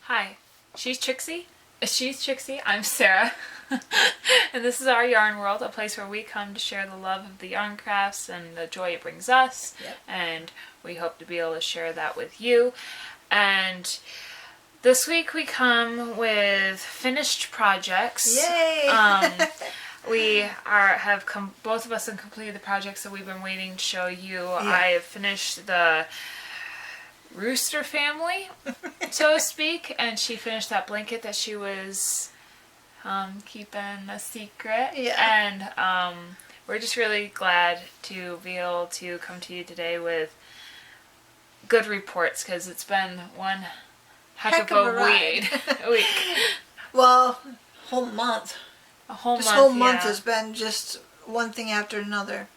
Hi, she's Trixie. I'm Sarah. And this is our Yarn World, a place where we come to share the love of the yarn crafts and the joy it brings us. Yep. And we hope to be able to share that with you. And this week we come with finished projects. Yay! Both of us have completed the projects that we've been waiting to show you. Yeah. I have finished the Rooster family, so to speak, and she finished that blanket that she was keeping a secret. Yeah. And we're just really glad to be able to come to you today with good reports, because it's been one heck of a week. Well, whole month. This whole month has been just one thing after another.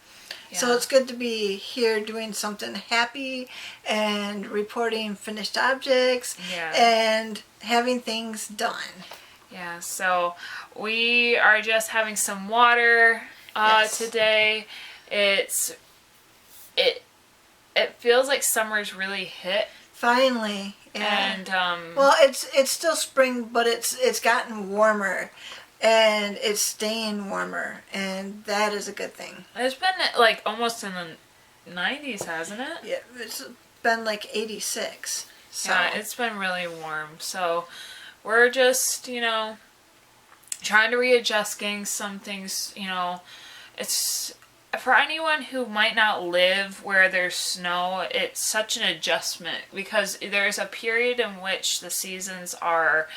Yeah. So it's good to be here doing something happy and reporting finished objects and having things done. Yeah, so we are just having some water today. It feels like summer's really hit. Finally. Yeah. And well, it's still spring, but it's gotten warmer. And it's staying warmer, and that is a good thing. It's been like almost in the 90s, hasn't it? Yeah, it's been like 86. So. Yeah, it's been really warm. So we're just, trying to readjust, getting some things, it's for anyone who might not live where there's snow, it's such an adjustment, because there's a period in which the seasons are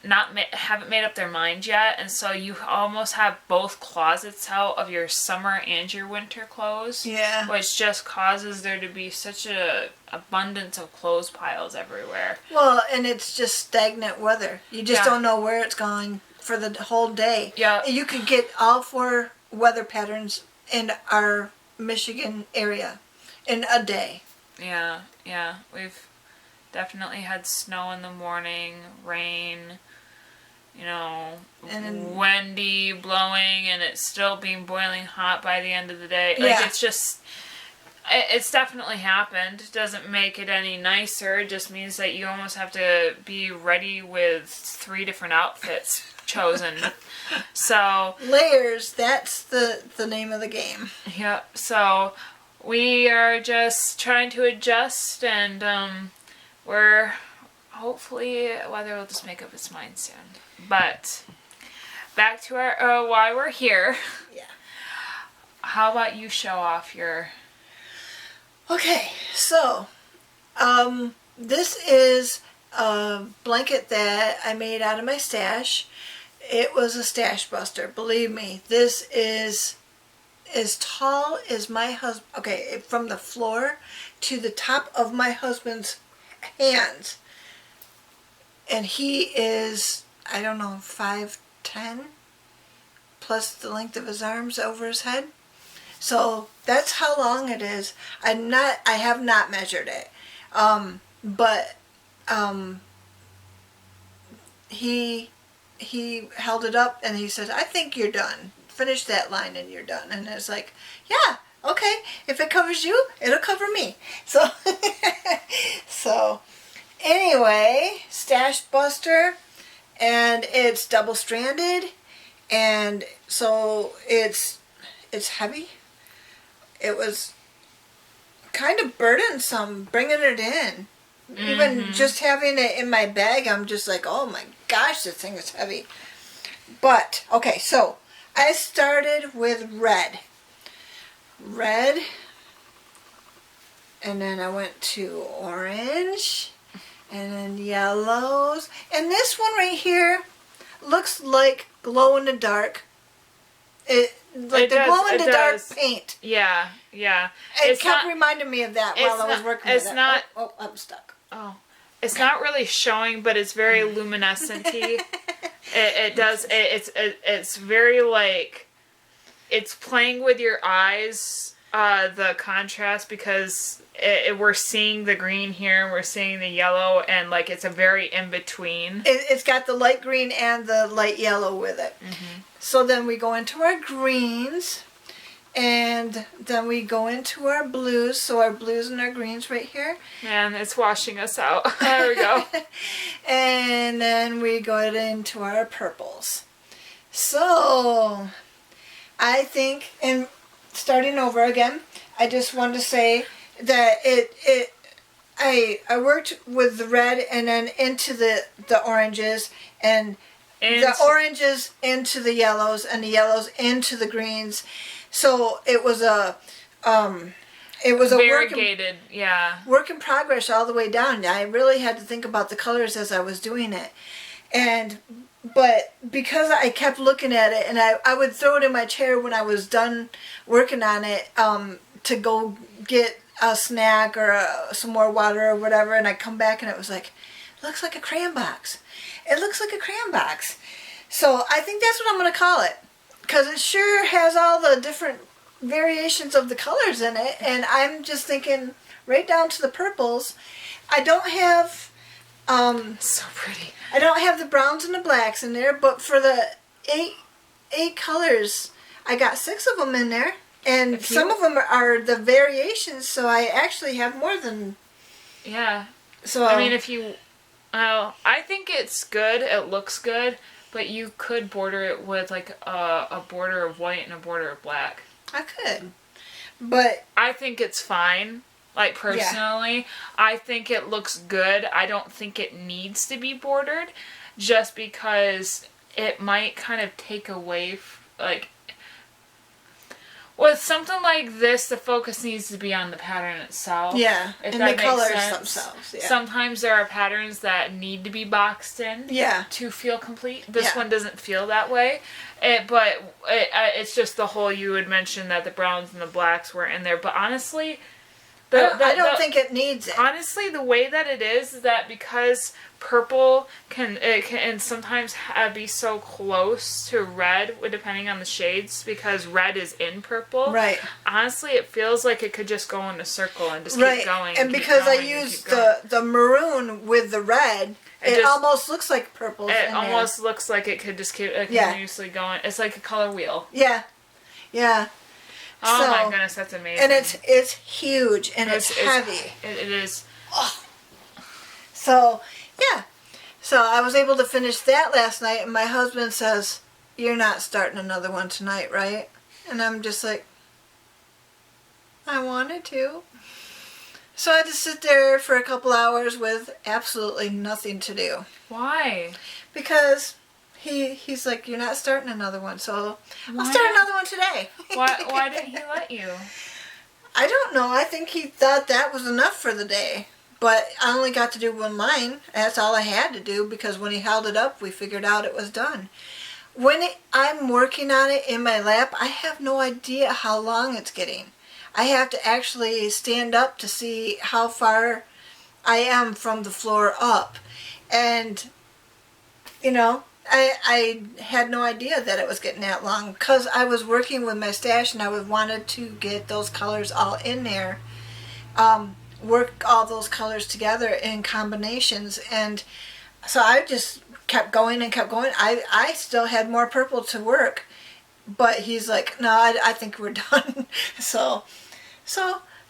haven't made up their mind yet, and so you almost have both closets out of your summer and your winter clothes. Yeah. Which just causes there to be such a abundance of clothes piles everywhere. Well, and it's just stagnant weather. You just don't know where it's going for the whole day. Yeah. You could get all 4 weather patterns in our Michigan area in a day. Yeah. We've definitely had snow in the morning, rain, and windy, blowing, and it's still being boiling hot by the end of the day. Like, it's definitely happened. It doesn't make it any nicer. It just means that you almost have to be ready with 3 different outfits chosen. So layers, that's the name of the game. Yeah, so we are just trying to adjust, and we're hopefully weather will just make up its mind soon. But back to our why we're here. Yeah. How about you show off your... Okay, so this is a blanket that I made out of my stash. It was a stash buster. Believe me, this is as tall as my husband. Okay, from the floor to the top of my husband's hands. And he is, I don't know, 5'10", plus the length of his arms over his head. So that's how long it is. I have not measured it, but he held it up and he said, "I think you're done. Finish that line and you're done." And it's like, yeah, okay. If it covers you, it'll cover me. So, anyway, stash buster, and it's double stranded, and so it's heavy. It was kind of burdensome bringing it in. Mm-hmm. Even just having it in my bag, I'm just like, oh my gosh, this thing is heavy. But, okay, so I started with red, and then I went to orange, and then yellows, and this one right here looks like glow in the dark. Glow in the dark paint. Yeah. It kept reminding me of that while I was working with it. Oh, I'm stuck. Oh. It's not really showing, but it's very luminescent-y. It does. It's very like, it's playing with your eyes, the contrast, because we're seeing the green here, we're seeing the yellow, and like it's a very in-between. It's got the light green and the light yellow with it. Mm-hmm. So then we go into our greens, And then we go into our blues. So our blues and our greens right here. Man, it's washing us out. There we go. And then we go into our purples. So I think, and starting over again, I just wanted to say that I worked with the red and then into the oranges and the oranges into the yellows and the yellows into the greens. So it was a variegated, work in progress all the way down. I really had to think about the colors as I was doing it. But because I kept looking at it, and I would throw it in my chair when I was done working on it to go get a snack or some more water or whatever, and I'd come back and it was like, it looks like a crayon box. It looks like a crayon box. So I think that's what I'm going to call it, because it sure has all the different variations of the colors in it, and I'm just thinking right down to the purples. I don't have so pretty. I don't have the browns and the blacks in there, but for the eight colors, I got 6 of them in there, and some of them are the variations, so I actually have more than. Yeah. So I mean, I think it's good. It looks good, but you could border it with like a border of white and a border of black. I could, but I think it's fine. Like, personally, I think it looks good. I don't think it needs to be bordered, just because it might kind of take away, like, with something like this, the focus needs to be on the pattern itself. Yeah, if and that the colors makes sense. themselves. Yeah. Sometimes there are patterns that need to be boxed in to feel complete. This one doesn't feel that way. But it's just the whole, you had mentioned that the browns and the blacks were in there. But honestly, I don't think it needs it. Honestly, the way that it is that because purple can sometimes be so close to red, depending on the shades, because red is in purple. Right. Honestly, it feels like it could just go in a circle and just keep going. And because I used the maroon with the red, it almost looks like purple. It almost looks like it could just keep continuously going. It's like a color wheel. Yeah. Yeah. Oh my goodness, that's amazing. And it's huge and it's heavy. It is. Oh. So, yeah. So I was able to finish that last night, and my husband says, "You're not starting another one tonight, right?" And I'm just like, I wanted to. So I had to sit there for a couple hours with absolutely nothing to do. Why? Because he's like, "You're not starting another one, so I'll start another one today." Why didn't he let you? I don't know. I think he thought that was enough for the day. But I only got to do one line. That's all I had to do, because when he held it up, we figured out it was done. When I'm working on it in my lap, I have no idea how long it's getting. I have to actually stand up to see how far I am from the floor up. And, I had no idea that it was getting that long, because I was working with my stash and I wanted to get those colors all in there, work all those colors together in combinations, and so I just kept going and kept going. I still had more purple to work, but he's like, "No, I think we're done." So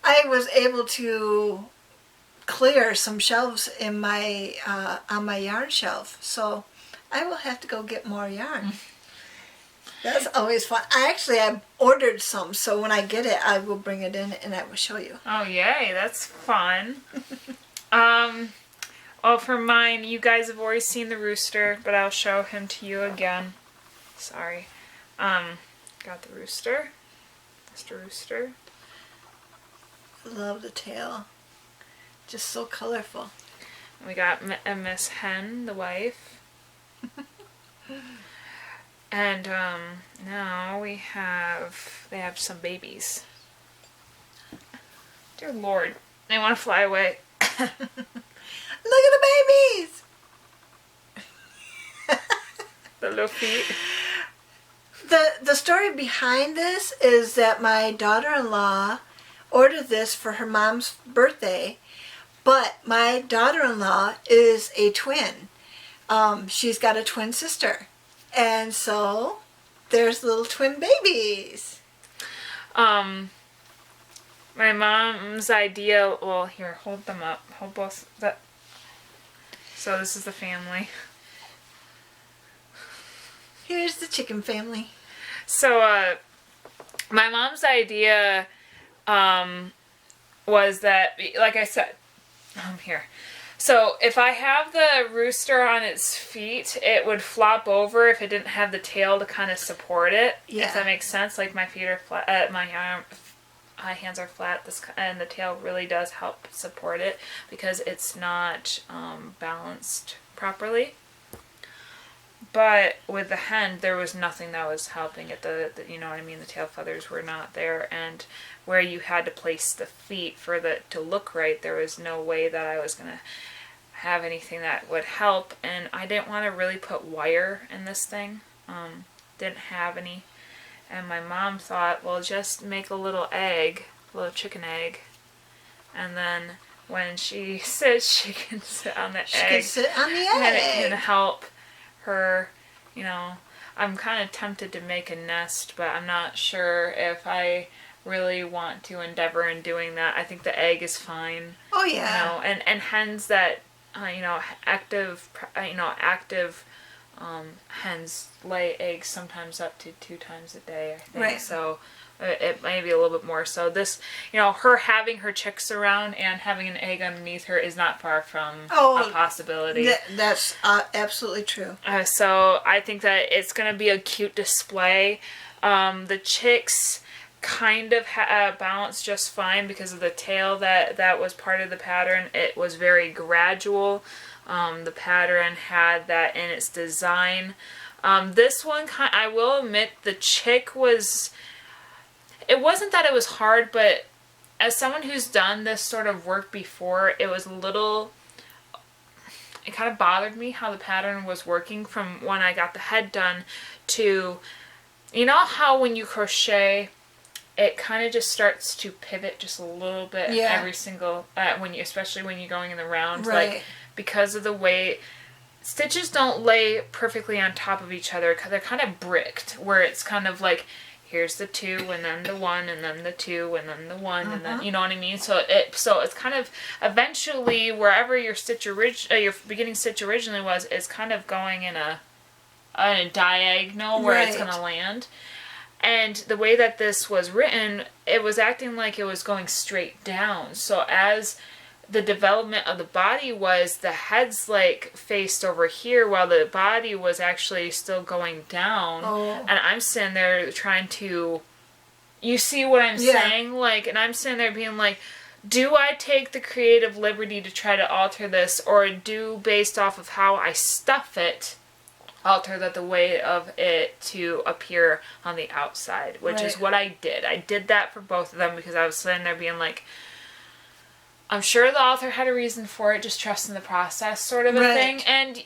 I was able to clear some shelves in my on my yarn shelf. So I will have to go get more yarn. That's always fun. I ordered some, so when I get it, I will bring it in and I will show you. Oh, yay. That's fun. Well, for mine, you guys have already seen the rooster, but I'll show him to you again. Sorry. Got the rooster. Mr. Rooster. I love the tail. Just so colorful. And we got a Miss Hen, the wife. And now they have some babies. Dear Lord, they want to fly away. Look at the babies! The little feet. The story behind this is that my daughter-in-law ordered this for her mom's birthday, but my daughter-in-law is a twin. She's got a twin sister. And so there's little twin babies. My mom's idea, well, here, hold them up. Hold both. So this is the family. Here's the chicken family. So, my mom's idea, was that, like I said, here. So if I have the rooster on its feet, it would flop over if it didn't have the tail to kind of support it. Yeah. If that makes sense. Like my feet are flat, my hands are flat. And the tail really does help support it because it's not balanced properly. But with the hen, there was nothing that was helping it. The you know what I mean. The tail feathers were not there, and where you had to place the feet for it to look right, there was no way that I was gonna have anything that would help. And I didn't want to really put wire in this thing. Didn't have any. And my mom thought, well, just make a little egg, a little chicken egg, and then when she sits, she can sit on the egg. She can sit on the egg. And it can help her, you know. I'm kind of tempted to make a nest, but I'm not sure if I really want to endeavor in doing that. I think the egg is fine. Oh yeah. You know, and hens that active hens lay eggs sometimes up to 2 times a day, I think. Right. So it may be a little bit more. So this, her having her chicks around and having an egg underneath her is not far from a possibility. That's absolutely true. So I think that it's going to be a cute display. The chicks kind of balanced just fine because of the tail that was part of the pattern. It was very gradual. The pattern had that in its design. This one, I will admit, the chick was... It wasn't that it was hard, but as someone who's done this sort of work before, it was a little... It kind of bothered me how the pattern was working from when I got the head done to... You know how when you crochet, it kind of just starts to pivot just a little bit every single... especially when you're going in the round. Right. Like, because of the way... Stitches don't lay perfectly on top of each other because they're kind of bricked, where it's kind of like... Here's the 2, and then the 1, and then the 2, and then the 1, and then, you know what I mean? So it's kind of, eventually, wherever your your beginning stitch originally was, it's kind of going in a diagonal where it's going to land. And the way that this was written, it was acting like it was going straight down. So as the development of the body was, the head's like faced over here while the body was actually still going down. And I'm sitting there trying to, you see what I'm saying? Like, and I'm sitting there being like, do I take the creative liberty to try to alter this, or do, based off of how I stuff it, alter the way of it to appear on the outside, which is what I did. I did that for both of them because I was sitting there being like, I'm sure the author had a reason for it, just trusting the process sort of a thing. And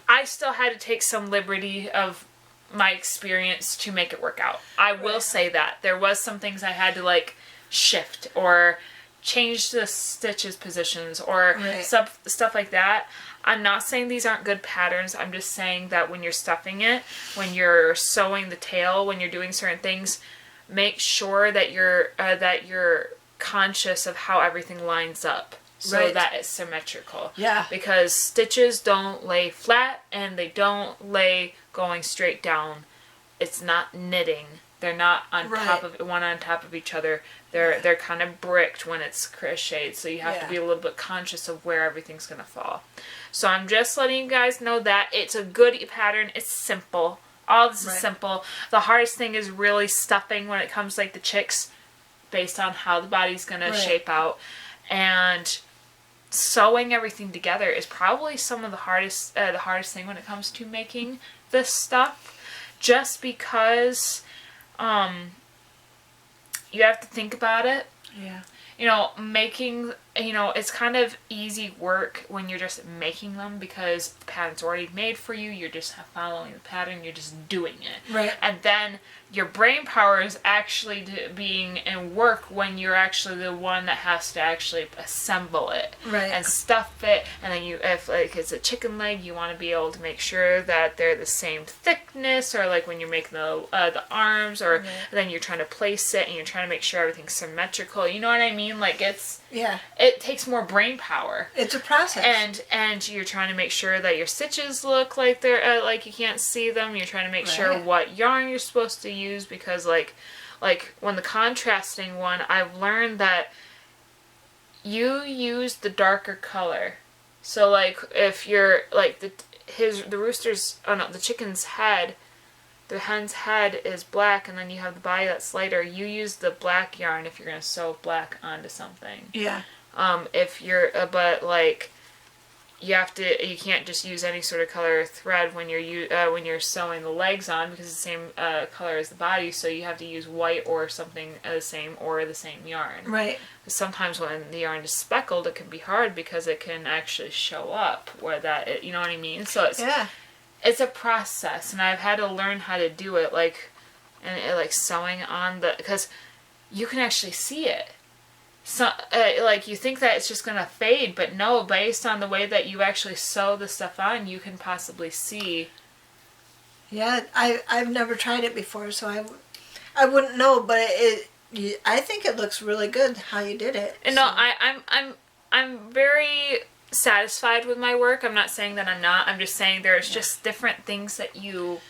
I still had to take some liberty of my experience to make it work out. I will say that. There was some things I had to like shift or change the stitches positions or stuff like that. I'm not saying these aren't good patterns. I'm just saying that when you're stuffing it, when you're sewing the tail, when you're doing certain things, make sure that you're conscious of how everything lines up so that it's symmetrical. Yeah. Because stitches don't lay flat and they don't lay going straight down. It's not knitting. They're not on top of one on top of each other. They're kind of bricked when it's crocheted, so you have to be a little bit conscious of where everything's gonna fall. So I'm just letting you guys know that it's a good pattern. It's simple. All this is simple. The hardest thing is really stuffing when it comes to like the chicks, based on how the body's gonna shape out, and sewing everything together is probably some of the hardest thing when it comes to making this stuff, just because you have to think about it. Yeah. Making you know, it's kind of easy work when you're just making them because the pattern's already made for you. You're just following the pattern. You're just doing it. Right. And then your brain power is actually being in work when you're actually the one that has to actually assemble it. Right. And stuff it. And then you, if like it's a chicken leg, you want to be able to make sure that they're the same thickness, or like when you're making the arms, or Right. then you're trying to place it and you're trying to make sure everything's symmetrical. You know what I mean? Like Yeah. it takes more brain power. It's a process. And you're trying to make sure that your stitches look like they're like you can't see them. You're trying to make sure Right. what yarn you're supposed to use, because like when the contrasting one, I've learned that you use the darker color. So like if you're like the rooster's, oh no, the chicken's head, the hen's head is black, and then you have the body that's lighter. You use the black yarn if you're gonna sew black onto something. Yeah. If you're, but like, you can't just use any sort of color thread when you're sewing the legs on, because it's the same color as the body. So you have to use white or something the same yarn. Right. Sometimes when the yarn is speckled, it can be hard because it can actually show up where that, you know what I mean? So it's a process, and I've had to learn how to do it, like, and like sewing on because you can actually see it. So, like, you think that it's just gonna fade, but no, based on the way that you actually sew the stuff on, you can possibly see. Yeah, I've never tried it before, so I wouldn't know, but I think it looks really good how you did it. And no, I'm very satisfied with my work. I'm not saying that I'm not. I'm just saying there's just different things that you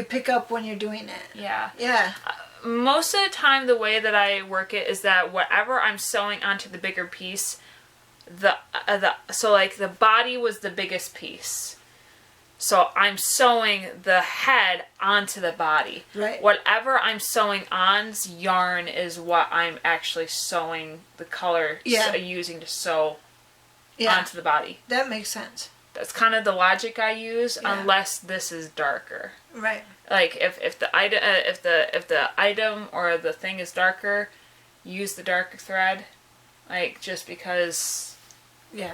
pick up when you're doing it. Yeah. Yeah. Most of the time, the way that I work it is that whatever I'm sewing onto the bigger piece, so like the body was the biggest piece. So I'm sewing the head onto the body. Right. Whatever I'm sewing on's yarn is what I'm actually sewing the color, using to sew onto the body. That makes sense. That's kind of the logic I use, unless this is darker. Right. Like if the item or the thing is darker, use the darker thread. Like, just because it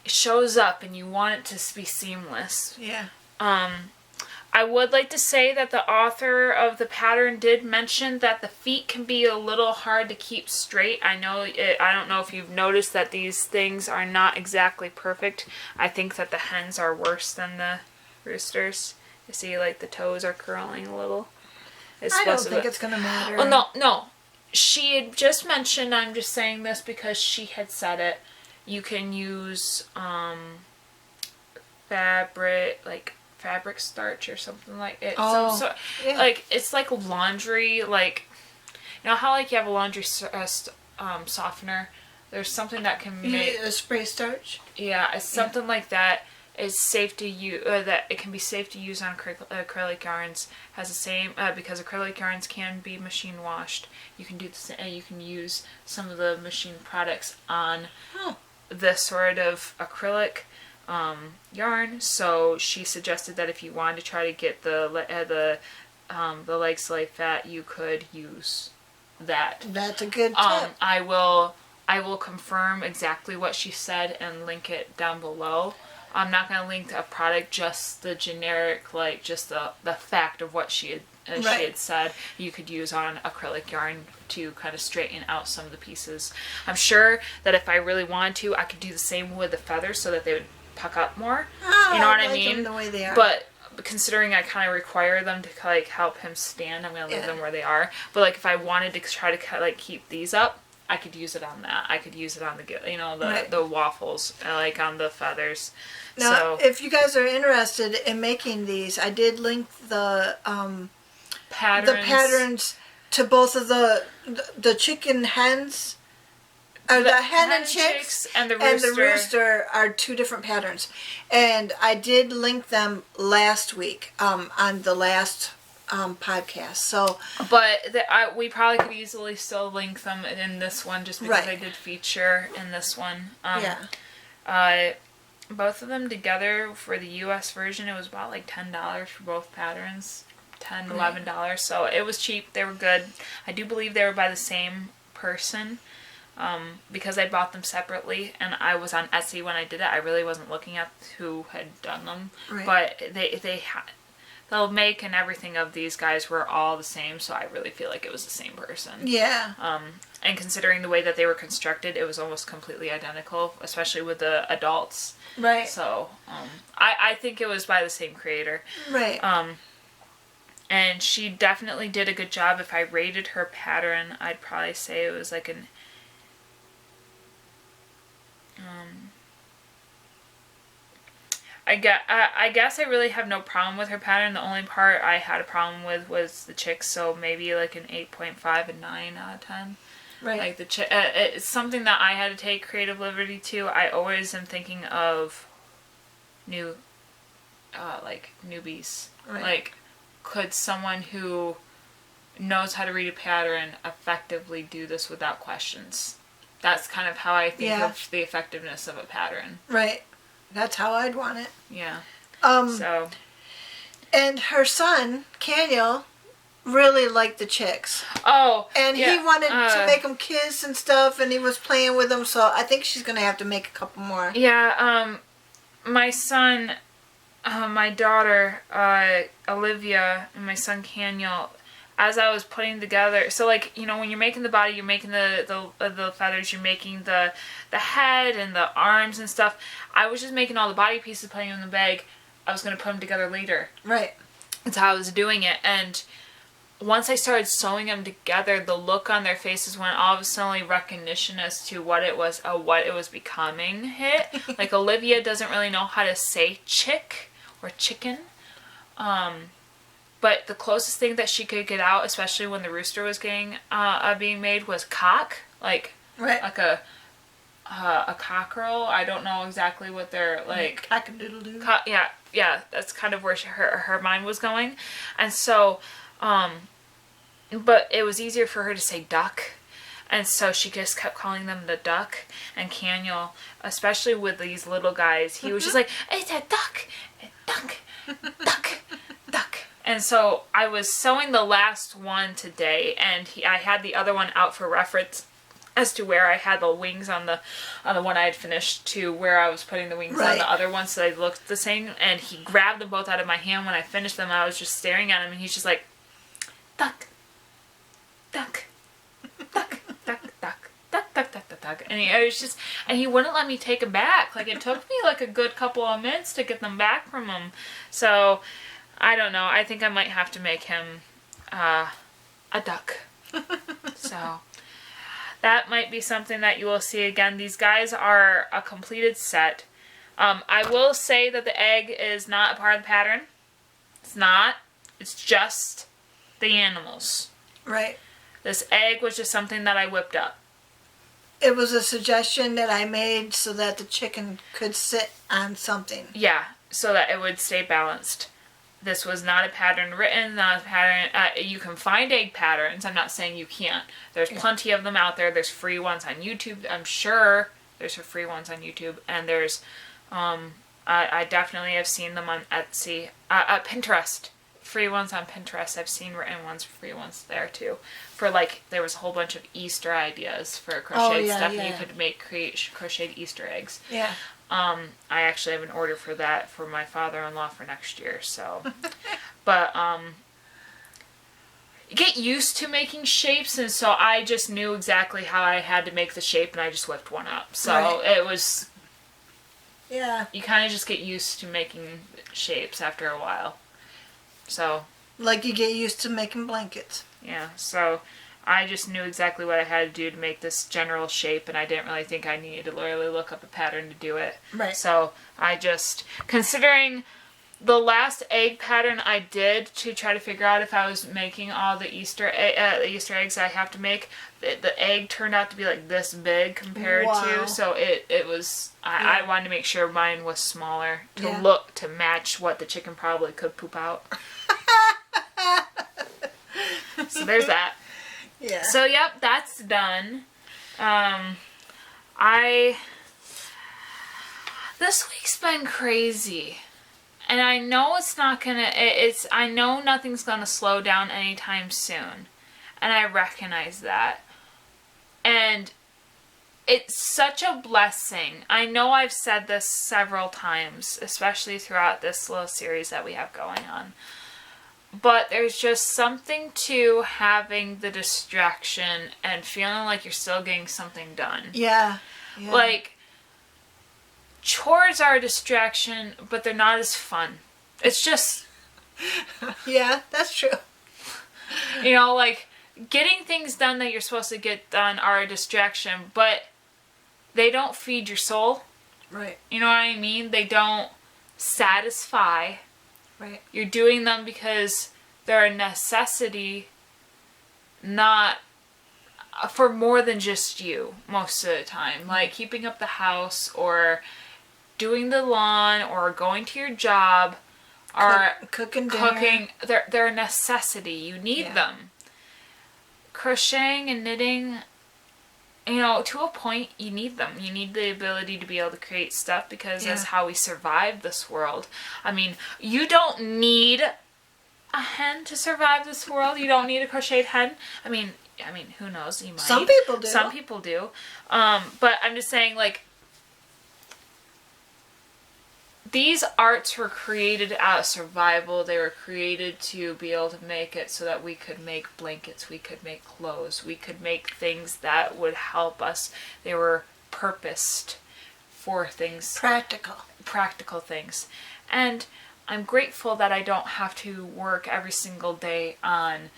shows up and you want it to be seamless. Yeah. I would like to say that the author of the pattern did mention that the feet can be a little hard to keep straight. I don't know if you've noticed that these things are not exactly perfect. I think that the hens are worse than the roosters. You see, like, the toes are curling a little. I don't think it's going to matter. Oh, no. She had just mentioned, I'm just saying this because she had said it, you can use fabric starch or something like it. Like, it's like laundry, like, you know how like you have a laundry softener? There's something that can make a spray starch. Yeah, it's something like that. It's safe to use. That it can be safe to use on acrylic yarns. Has the same because acrylic yarns can be machine washed. You can do you can use some of the machine products on this sort of acrylic yarn. So she suggested that if you wanted to try to get the legs to lay fat, you could use that. That's a good tip. I will confirm exactly what she said and link it down below. I'm not going to link to a product, just the generic, like, just the fact of what she had said you could use on acrylic yarn to kind of straighten out some of the pieces. I'm sure that if I really wanted to, I could do the same with the feathers so that they would puck up more. You know what I mean? Them the way they are. But considering I kind of require them to, like, help him stand, I'm going to leave them where they are. But, like, if I wanted to try to, like, keep these up, I could use it on that. I could use it on the waffles, like on the feathers. Now, if you guys are interested in making these, I did link the patterns to both of the chicken hens. The hen and chicks and the rooster are two different patterns. And I did link them last week on the last podcast. So, but we probably could easily still link them in this one just because I did feature in this one. Both of them together for the US version, it was about like $10 for both patterns. $10, $11. So it was cheap. They were good. I do believe they were by the same person. because I bought them separately, and I was on Etsy when I did it. I really wasn't looking at who had done them, Right. but the make and everything of these guys were all the same, so I really feel like it was the same person. Yeah. And considering the way that they were constructed, it was almost completely identical, especially with the adults. Right. So, I think it was by the same creator. Right. And she definitely did a good job. If I rated her pattern, I'd probably say it was like an... I guess I really have no problem with her pattern. The only part I had a problem with was the chicks, so maybe like an 8.5 and 9 out of 10. Right. Like it's something that I had to take creative liberty to. I always am thinking of newbies. Right. Like, could someone who knows how to read a pattern effectively do this without questions? That's kind of how I think of the effectiveness of a pattern. Right. That's how I'd want it. Yeah. So. And her son, Caniel, really liked the chicks. Oh. And he wanted to make them kiss and stuff, and he was playing with them, so I think she's going to have to make a couple more. Yeah, my son, my daughter, Olivia, and my son, Caniel, as I was putting together, so like, you know, when you're making the body, you're making the feathers, you're making the head and the arms and stuff. I was just making all the body pieces, putting them in the bag. I was going to put them together later. Right. That's how I was doing it. And once I started sewing them together, the look on their faces when all of a sudden recognition as to what it was becoming hit. Like, Olivia doesn't really know how to say chick or chicken. But the closest thing that she could get out, especially when the rooster was being made, was cock. Like, right. Like a cockerel. I don't know exactly what they're like. Cock-a-doodle-doo. Yeah. That's kind of where her mind was going, and so, but it was easier for her to say duck, and so she just kept calling them the duck. And Caniel, especially with these little guys, he was just like, "It's a duck, duck, duck, duck." And so I was sewing the last one today, and I had the other one out for reference as to where I had the wings on the one I had finished to where I was putting the wings on the other one, so they looked the same. And he grabbed them both out of my hand when I finished them. I was just staring at him, and he's just like, duck, duck, duck, duck, duck, duck, duck, duck, duck, duck. And he wouldn't let me take them back. Like, it took me like a good couple of minutes to get them back from him. So, I don't know. I think I might have to make him a duck. So, that might be something that you will see again. These guys are a completed set. I will say that the egg is not a part of the pattern. It's not. It's just the animals. Right. This egg was just something that I whipped up. It was a suggestion that I made so that the chicken could sit on something. Yeah, so that it would stay balanced. This was not a pattern written, not a pattern. You can find egg patterns. I'm not saying you can't. There's plenty of them out there. There's free ones on YouTube. I'm sure there's free ones on YouTube. And there's, I definitely have seen them on Etsy. Pinterest. Free ones on Pinterest. I've seen written ones, free ones there too. For like, there was a whole bunch of Easter ideas for crocheted stuff. You could create crocheted Easter eggs. Yeah. I actually have an order for that for my father-in-law for next year, so. But, you get used to making shapes, and so I just knew exactly how I had to make the shape, and I just whipped one up. So it was... Yeah. You kind of just get used to making shapes after a while. So. Like you get used to making blankets. Yeah, so I just knew exactly what I had to do to make this general shape, and I didn't really think I needed to really look up a pattern to do it. Right. So I just, considering the last egg pattern I did to try to figure out if I was making all the Easter eggs I have to make, the egg turned out to be like this big compared to, so it was, I wanted to make sure mine was smaller to match what the chicken probably could poop out. So there's that. Yeah. So, yep, that's done. This week's been crazy. And I know it's not gonna, I know nothing's gonna slow down anytime soon. And I recognize that. And it's such a blessing. I know I've said this several times, especially throughout this little series that we have going on. But there's just something to having the distraction and feeling like you're still getting something done. Yeah. Like, chores are a distraction, but they're not as fun. It's just... Yeah, that's true. You know, like, getting things done that you're supposed to get done are a distraction, but they don't feed your soul. Right. You know what I mean? They don't satisfy. Right. You're doing them because they're a necessity, not for more than just you most of the time. Like keeping up the house or doing the lawn or going to your job or cooking. They're a necessity. You need them. Crocheting and knitting, you know, to a point, you need them. You need the ability to be able to create stuff because that's how we survive this world. I mean, you don't need a hen to survive this world. You don't need a crocheted hen. I mean, who knows? You might. Some people do. Some people do. But I'm just saying, like, these arts were created out of survival. They were created to be able to make it so that we could make blankets, we could make clothes, we could make things that would help us. They were purposed for things. Practical things. And I'm grateful that I don't have to work every single day on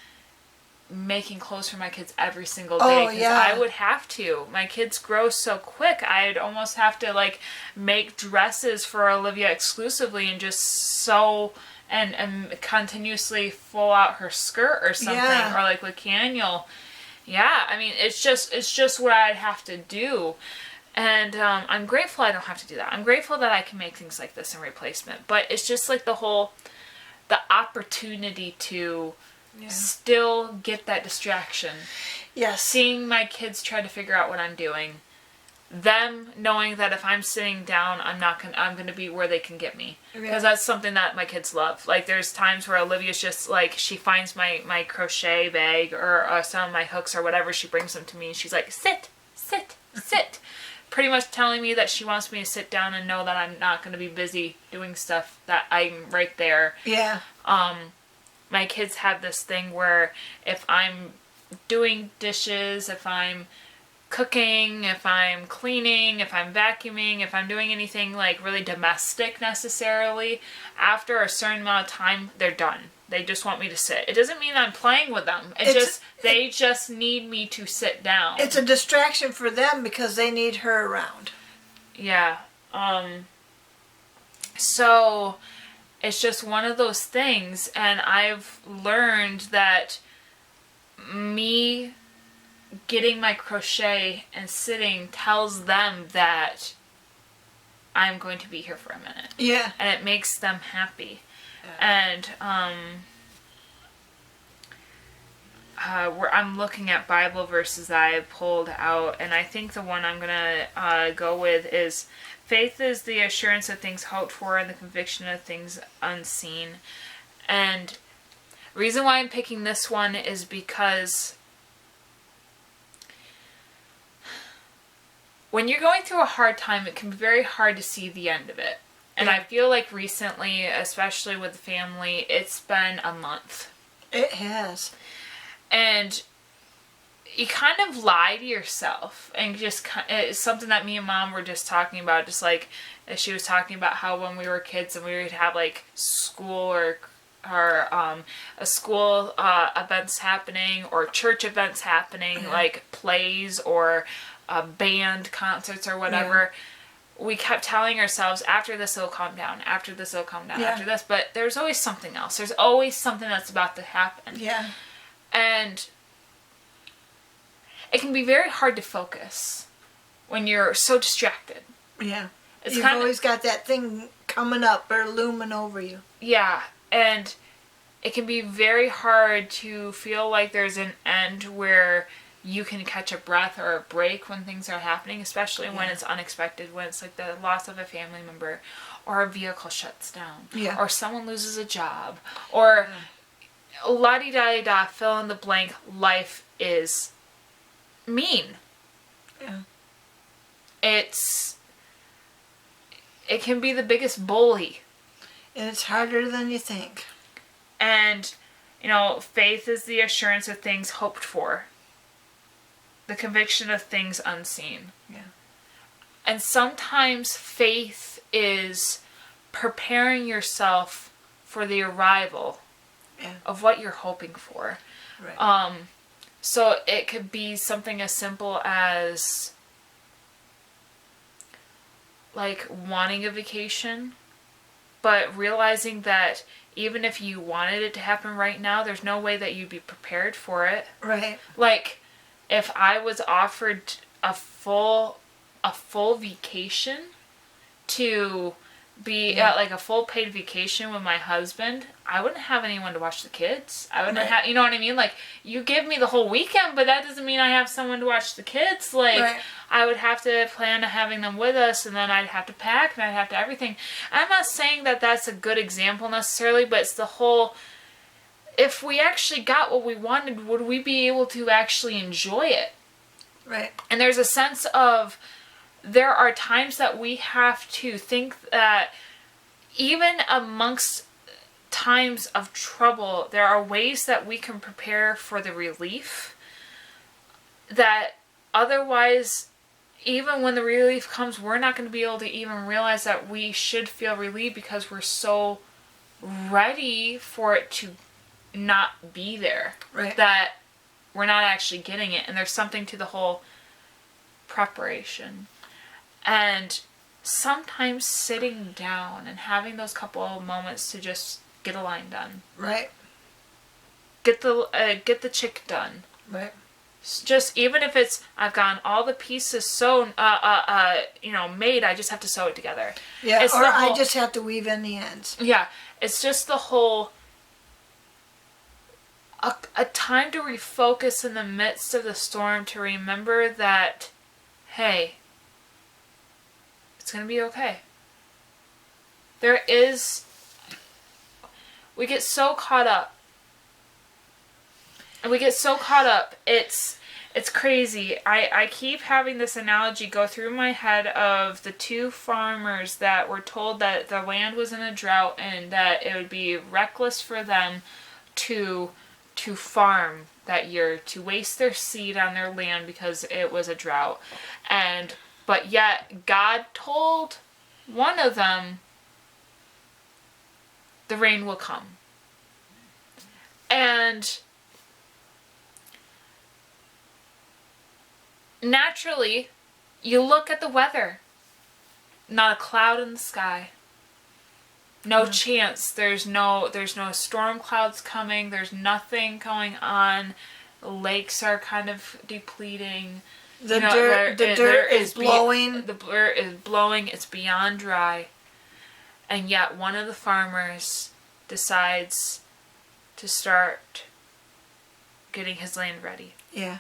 making clothes for my kids every single day, because I would have to. My kids grow so quick. I'd almost have to like make dresses for Olivia exclusively and just sew and continuously full out her skirt or something. Or like with Caniel. I mean, it's just what I'd have to do. And I'm grateful I don't have to do that. I'm grateful that I can make things like this in replacement. But it's just like the opportunity to still get that distraction. Yes. Seeing my kids try to figure out what I'm doing. Them knowing that if I'm sitting down, I'm going to be where they can get me. Because that's something that my kids love. Like, there's times where Olivia's just, like, she finds my crochet bag or some of my hooks or whatever, she brings them to me, and she's like, sit. Pretty much telling me that she wants me to sit down and know that I'm not going to be busy doing stuff, that I'm right there. Yeah. My kids have this thing where if I'm doing dishes, if I'm cooking, if I'm cleaning, if I'm vacuuming, if I'm doing anything like really domestic necessarily, after a certain amount of time, they're done. They just want me to sit. It doesn't mean I'm playing with them. They just need me to sit down. It's a distraction for them because they need her around. Yeah. So it's just one of those things, and I've learned that me getting my crochet and sitting tells them that I'm going to be here for a minute. Yeah. And it makes them happy. And I'm looking at Bible verses that I pulled out, and I think the one I'm going to go with is, faith is the assurance of things hoped for and the conviction of things unseen. And the reason why I'm picking this one is because when you're going through a hard time, it can be very hard to see the end of it. And I feel like recently, especially with the family, it's been a month. It has. And you kind of lie to yourself, and just, it's something that me and Mom were just talking about, just like, she was talking about how when we were kids and we would have like school or a school events happening or church events happening, like plays or band concerts or whatever. We kept telling ourselves, after this it'll calm down, after this it'll calm down, after this, but there's always something else. There's always something that's about to happen. Yeah. And it can be very hard to focus when you're so distracted. Yeah. You've always got that thing coming up or looming over you. Yeah. And it can be very hard to feel like there's an end where you can catch a breath or a break when things are happening, especially when it's unexpected, when it's like the loss of a family member, or a vehicle shuts down, or someone loses a job, or la-di-da-di-da, fill in the blank, life is mean. Yeah. it can be the biggest bully. And it's harder than you think. And, faith is the assurance of things hoped for. The conviction of things unseen. Yeah. And sometimes faith is preparing yourself for the arrival of what you're hoping for. Right. So it could be something as simple as like wanting a vacation, but realizing that even if you wanted it to happen right now, there's no way that you'd be prepared for it. Right. Like, if I was offered a full vacation to be like a full paid vacation with my husband, I wouldn't have anyone to watch the kids. I wouldn't have, you know what I mean? Like, you give me the whole weekend, but that doesn't mean I have someone to watch the kids. Like, I would have to plan on having them with us, and then I'd have to pack, and I'd have to everything. I'm not saying that that's a good example necessarily, but it's the whole, if we actually got what we wanted, would we be able to actually enjoy it? Right. And there's a sense of, there are times that we have to think that even amongst times of trouble, there are ways that we can prepare for the relief that otherwise, even when the relief comes, we're not going to be able to even realize that we should feel relieved because we're so ready for it to not be there. Right. That we're not actually getting it. And there's something to the whole preparation. And sometimes sitting down and having those couple of moments to just get a line done. Right. Get the chick done. Right. Just even if it's, I've gotten all the pieces sewn, made, I just have to sew it together. Yeah, it's or I just have to weave in the ends. Yeah, it's just the whole, a time to refocus in the midst of the storm, to remember that, hey, it's going to be okay. We get so caught up. And we get so caught up. It's crazy. I keep having this analogy go through my head of the two farmers that were told that the land was in a drought and that it would be reckless for them to farm that year, to waste their seed on their land because it was a drought. But yet God told one of them, the rain will come. And naturally, you look at the weather. Not a cloud in the sky. No chance. There's no storm clouds coming. There's nothing going on. The lakes are kind of depleting. The dirt is blowing. The dirt is blowing. It's beyond dry. And yet one of the farmers decides to start getting his land ready. Yeah.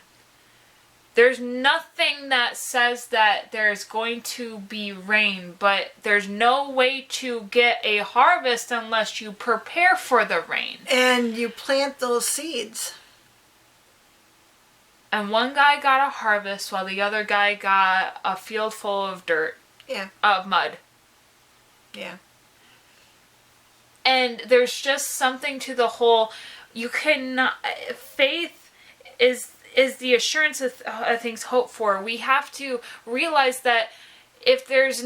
There's nothing that says that there's going to be rain, but there's no way to get a harvest unless you prepare for the rain. And you plant those seeds. And one guy got a harvest while the other guy got a field full of dirt. Yeah. Of mud. Yeah. And there's just something to the whole, faith is the assurance of things hoped for. We have to realize that if there's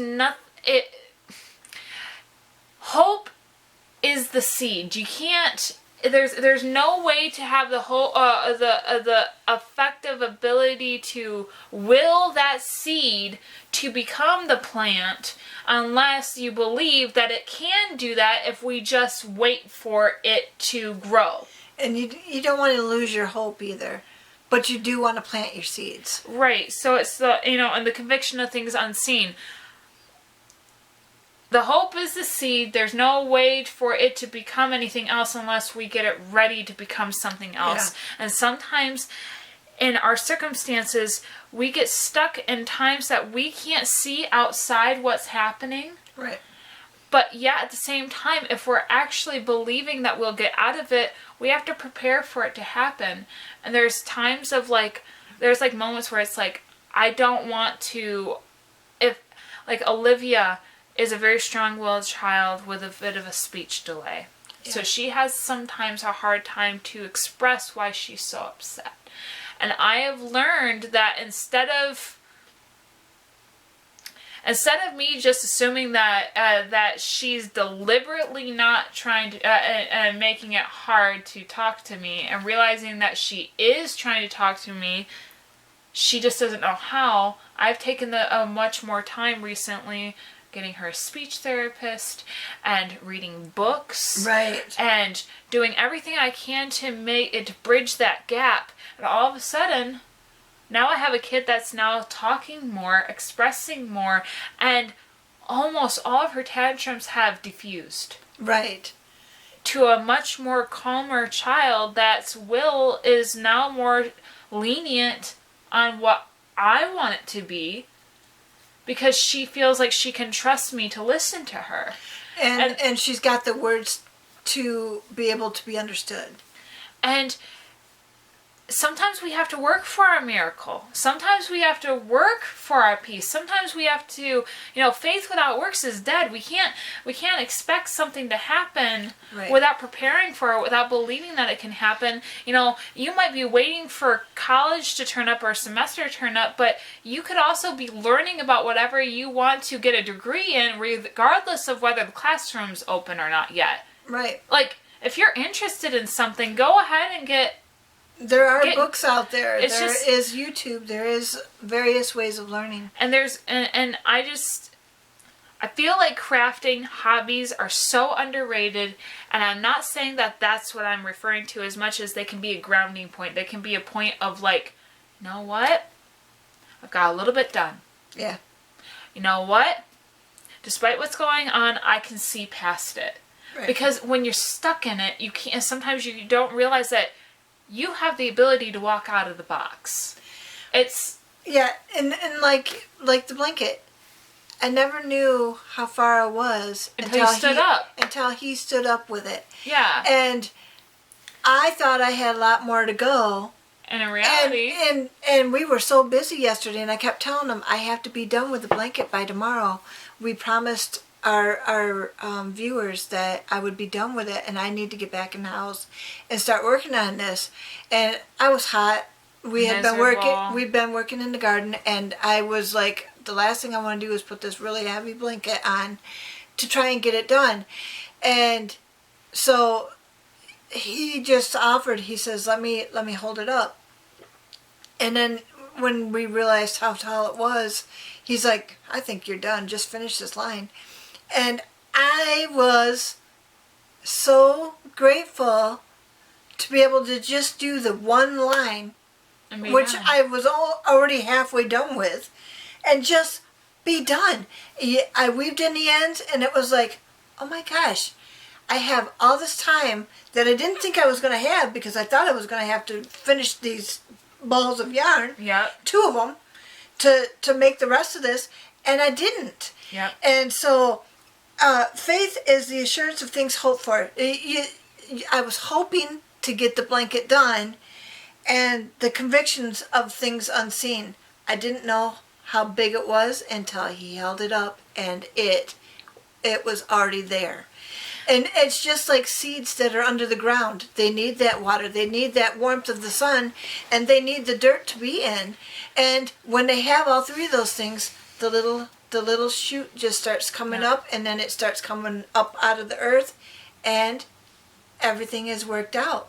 hope is the seed. You can't. There's no way to have the whole the effective ability to will that seed to become the plant unless you believe that it can do that if we just wait for it to grow. And you don't want to lose your hope either. But you do want to plant your seeds. Right. So it's the, and the conviction of things unseen. The hope is the seed. There's no way for it to become anything else unless we get it ready to become something else. Yeah. And sometimes in our circumstances, we get stuck in times that we can't see outside what's happening. Right. But yeah, at the same time, if we're actually believing that we'll get out of it, we have to prepare for it to happen. And there's times of there's moments where it's like, I don't want to like Olivia is a very strong-willed child with a bit of a speech delay. Yeah. So she has sometimes a hard time to express why she's so upset. And I have learned that instead of me just assuming that she's deliberately not trying to and making it hard to talk to me, and realizing that she is trying to talk to me, she just doesn't know how. I've taken much more time recently getting her a speech therapist and reading books. Right. And doing everything I can to bridge that gap. And all of a sudden, now I have a kid that's now talking more, expressing more, and almost all of her tantrums have diffused. Right. To a much more calmer child that's will is now more lenient on what I want it to be, because she feels like she can trust me to listen to her. And she's got the words to be able to be understood. And sometimes we have to work for our miracle. Sometimes we have to work for our peace. Sometimes we have to, faith without works is dead. We can't expect something to happen without preparing for it, without believing that it can happen. You might be waiting for college to turn up or a semester to turn up, but you could also be learning about whatever you want to get a degree in, regardless of whether the classroom's open or not yet. Right. Like, if you're interested in something, go ahead and There are books out there. There is YouTube. There is various ways of learning. And I feel like crafting hobbies are so underrated, and I'm not saying that that's what I'm referring to as much as they can be a grounding point. They can be a point of like, you know what? I've got a little bit done. Yeah. You know what? Despite what's going on, I can see past it. Right. Because when you're stuck in it, you can't. Sometimes you don't realize that you have the ability to walk out of the box. It's... Yeah, and like the blanket. I never knew how far I was until he stood up. Until he stood up with it. Yeah. And I thought I had a lot more to go. And in reality... And we were so busy yesterday, and I kept telling him, I have to be done with the blanket by tomorrow. We promised our viewers that I would be done with it, and I need to get back in the house and start working on this. And I was hot. We'd been working in the garden, and I was like, the last thing I want to do is put this really heavy blanket on to try and get it done. And so he just offered, he says, let me hold it up. And then when we realized how tall it was, he's like, I think you're done. Just finish this line. And I was so grateful to be able to just do the one line, which I was already halfway done with, and just be done. I weaved in the ends, and it was like, oh my gosh, I have all this time that I didn't think I was going to have, because I thought I was going to have to finish these balls of yarn, 2 of them, to make the rest of this, and I didn't. Yep. And so... faith is the assurance of things hoped for. I was hoping to get the blanket done, and the convictions of things unseen. I didn't know how big it was until he held it up, and it was already there. And it's just like seeds that are under the ground. They need that water. They need that warmth of the sun, and they need the dirt to be in. And when they have all 3 of those things, the little shoot just starts coming up, and then it starts coming up out of the earth, and everything is worked out.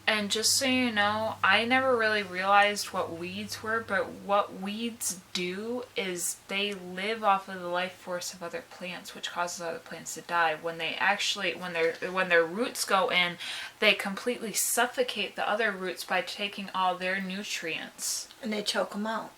And just so you know, I never really realized what weeds were, but what weeds do is they live off of the life force of other plants, which causes other plants to die. When their roots go in, they completely suffocate the other roots by taking all their nutrients. And they choke them out.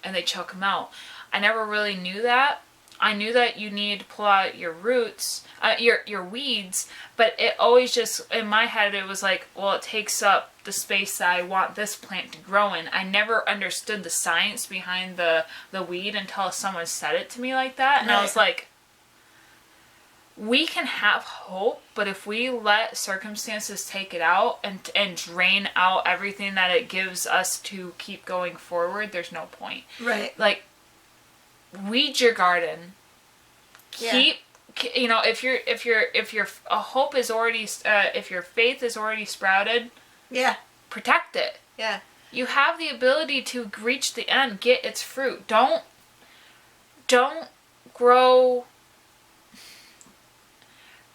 I never really knew that. I knew that you need to pull out your roots, your weeds, but it always just, in my head, it was like, well, it takes up the space that I want this plant to grow in. I never understood the science behind the weed until someone said it to me like that, and I was like, we can have hope, but if we let circumstances take it out and drain out everything that it gives us to keep going forward, there's no point. Right. Like, weed your garden. keep, you know, if your hope is already, if your faith is already sprouted, Yeah. protect it. Yeah. You have the ability to reach the end, get its fruit. Don't grow.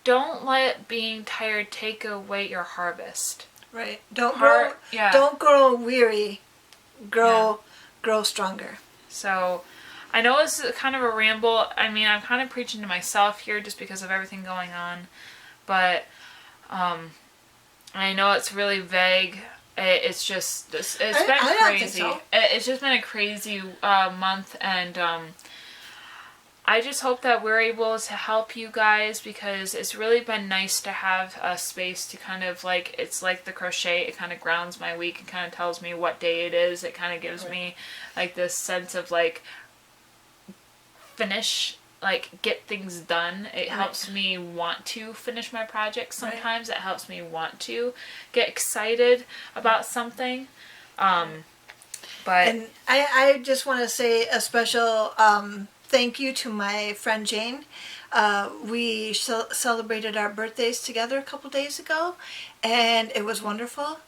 Don't let being tired take away your harvest. Right. Don't grow weary. Grow stronger. So, I know it's kind of a ramble. I mean, I'm kind of preaching to myself here just because of everything going on, but I know it's really vague. It's just it's been crazy. I don't think so. It's just been a crazy month, and I just hope that we're able to help you guys, because it's really been nice to have a space to kind of like, it's like the crochet, it kind of grounds my week and kind of tells me what day it is. It kind of gives me like this sense of like finish, like get things done. It helps me want to finish my projects sometimes. It helps me want to get excited about something. But And I just want to say a special thank you to my friend Jane. We celebrated our birthdays together a couple days ago, and it was wonderful.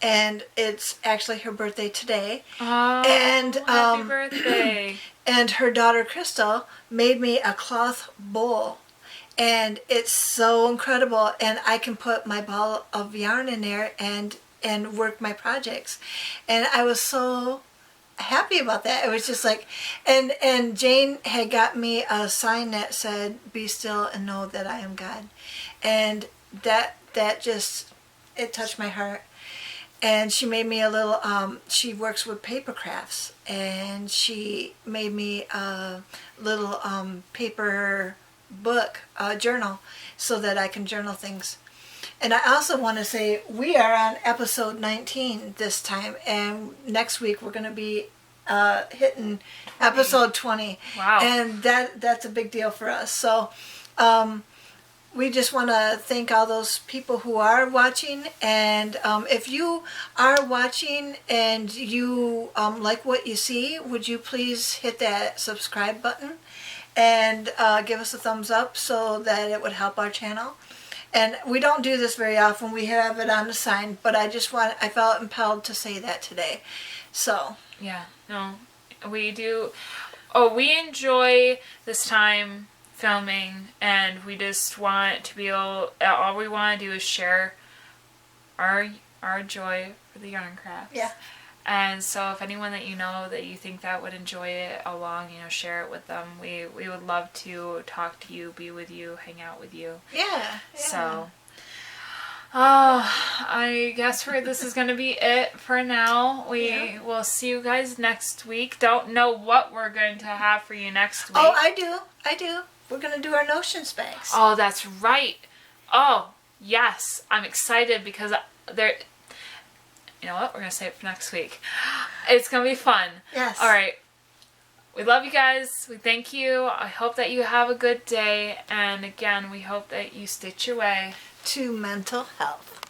And it's actually her birthday today. Oh, and happy birthday! And her daughter Crystal made me a cloth bowl, and it's so incredible. And I can put my ball of yarn in there and work my projects. And I was so happy about that. It was just like, and Jane had got me a sign that said, "Be still and know that I am God," and that just, it touched my heart. And she made me a little, she works with paper crafts, and she made me a little paper book, journal, so that I can journal things. And I also want to say we are on episode 19 this time, and next week we're going to be hitting 20. Episode 20. Wow. And that's a big deal for us. So we just want to thank all those people who are watching. And if you are watching and you like what you see, would you please hit that subscribe button and give us a thumbs up so that it would help our channel. And we don't do this very often. We have it on the sign, but I felt impelled to say that today. So. Yeah, no, we do. Oh, we enjoy this time filming, and we just want to be able, all we want to do is share our joy for the yarn crafts. Yeah. And so if anyone that you know that you think that would enjoy it along, share it with them. We would love to talk to you, be with you, hang out with you. Yeah. So, I guess this is going to be it for now. We will see you guys next week. Don't know what we're going to have for you next week. Oh, I do. We're going to do our notions bags. Oh, that's right. Oh, yes. I'm excited because there... You know what? We're going to save it for next week. It's going to be fun. Yes. All right. We love you guys. We thank you. I hope that you have a good day. And again, we hope that you stitch your way to mental health.